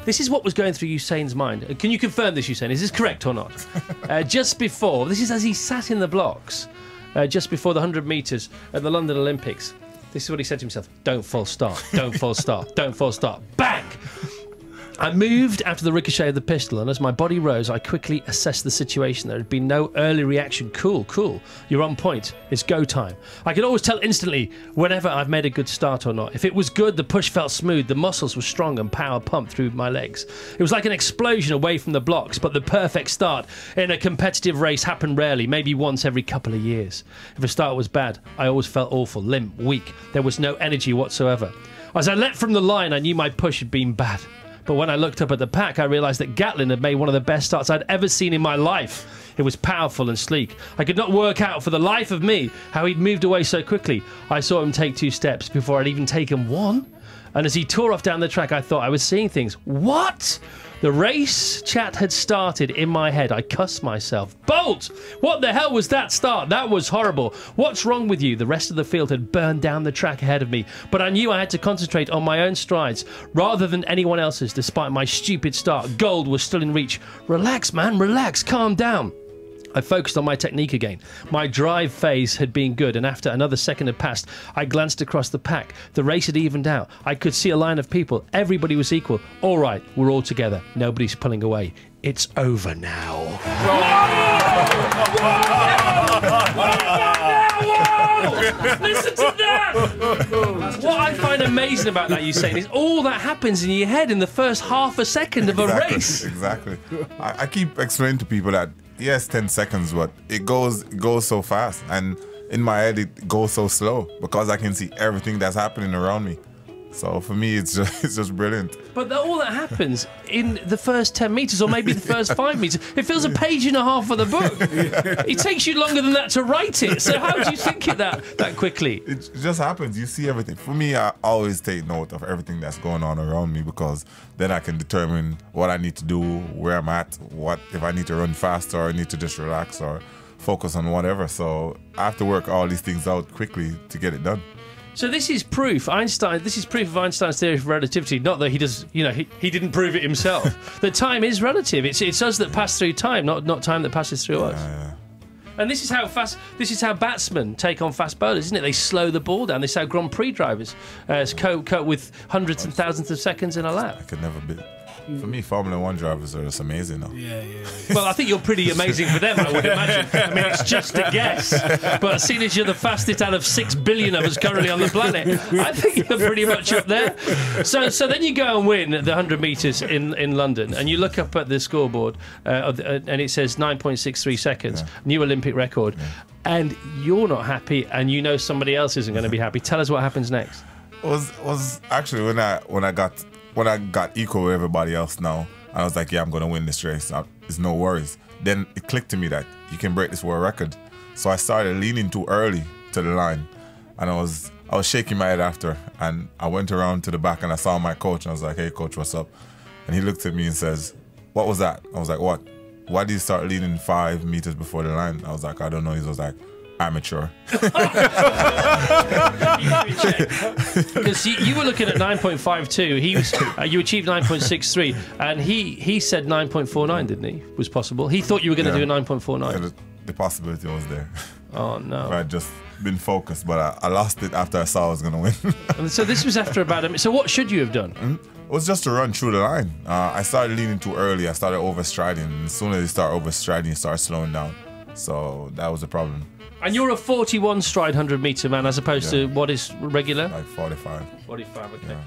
This is what was going through Usain's mind. Can you confirm this, Usain? Is this correct or not? Just before, this is as he sat in the blocks, just before the 100 metres at the London Olympics. This is what he said to himself: don't false start, don't false start, don't false start. Bang! I moved after the ricochet of the pistol, and as my body rose, I quickly assessed the situation. There had been no early reaction. Cool, you're on point. It's go time. I could always tell instantly whenever I've made a good start or not. If it was good, the push felt smooth, the muscles were strong, and power pumped through my legs. It was like an explosion away from the blocks, but the perfect start in a competitive race happened rarely, maybe once every couple of years. If a start was bad, I always felt awful, limp, weak. There was no energy whatsoever. As I leapt from the line, I knew my push had been bad. But when I looked up at the pack, I realised that Gatlin had made one of the best starts I'd ever seen in my life. It was powerful and sleek. I could not work out for the life of me how he'd moved away so quickly. I saw him take 2 steps before I'd even taken 1. And as he tore off down the track, I thought I was seeing things. What? The race chat had started in my head. I cussed myself. Bolt! What the hell was that start? That was horrible. What's wrong with you? The rest of the field had burned down the track ahead of me, but I knew I had to concentrate on my own strides rather than anyone else's. Despite my stupid start, gold was still in reach. Relax, man, relax, calm down. I focused on my technique again. My drive phase had been good, and after another second had passed, I glanced across the pack. The race had evened out. I could see a line of people. Everybody was equal. All right, we're all together. Nobody's pulling away. It's over now. Listen to that! What I find amazing about that, Usain, is all that happens in your head in the first half a second of a race. Exactly. I keep explaining to people that yes, 10 seconds, but it goes so fast, and in my head it goes so slow because I can see everything that's happening around me. So for me, it's just brilliant. But all that happens in the first 10 metres or maybe the first 5 metres. It fills a page and a half of the book. It takes you longer than that to write it. So how do you think it that quickly? It just happens. You see everything. For me, I always take note of everything that's going on around me because then I can determine what I need to do, where I'm at, what if I need to run faster or I need to just relax or focus on whatever. So I have to work all these things out quickly to get it done. So this is proof. This is proof of Einstein's theory of relativity. Not that he does, he didn't prove it himself. That time is relative. It's us that pass through time, not time that passes through us. Yeah. And this is how batsmen take on fast bowlers, isn't it? They slow the ball down. This is how Grand Prix drivers cope with hundreds and thousands of seconds in a lap. I could never be. For me, Formula 1 drivers are just amazing though. Yeah. Well, I think you're pretty amazing for them, I would imagine. I mean, it's just a guess. But seeing as you're the fastest out of 6 billion of us currently on the planet, I think you're pretty much up there. So then you go and win the 100 metres in London, and you look up at the scoreboard, and it says 9.63 seconds, new Olympic record, and you're not happy, and you know somebody else isn't going to be happy. Tell us what happens next. Was actually when I got equal with everybody else now, I was like, yeah, I'm gonna win this race. There's no worries. Then it clicked to me that you can break this world record. So I started leaning too early to the line, and I was shaking my head after, and I went around to the back and I saw my coach and I was like, hey coach, what's up? And he looked at me and says, what was that? I was like, what? Why did you start leaning 5 meters before the line? I was like, I don't know. He was like, amateur. Because you were looking at 9.52. He was you achieved 9.63, and he said 9.49, didn't he? Was possible. He thought you were going to do a 9.49. Yeah, the possibility was there. Oh no! I'd just been focused, but I lost it after I saw I was going to win. And so this was after about a minute. So what should you have done? It was just to run through the line. I started leaning too early. I started overstriding. And as soon as you start overstriding, you start slowing down. So that was the problem. And you're a 41 stride 100 metre man as opposed to what is regular? Like 45. 45, okay. Yeah.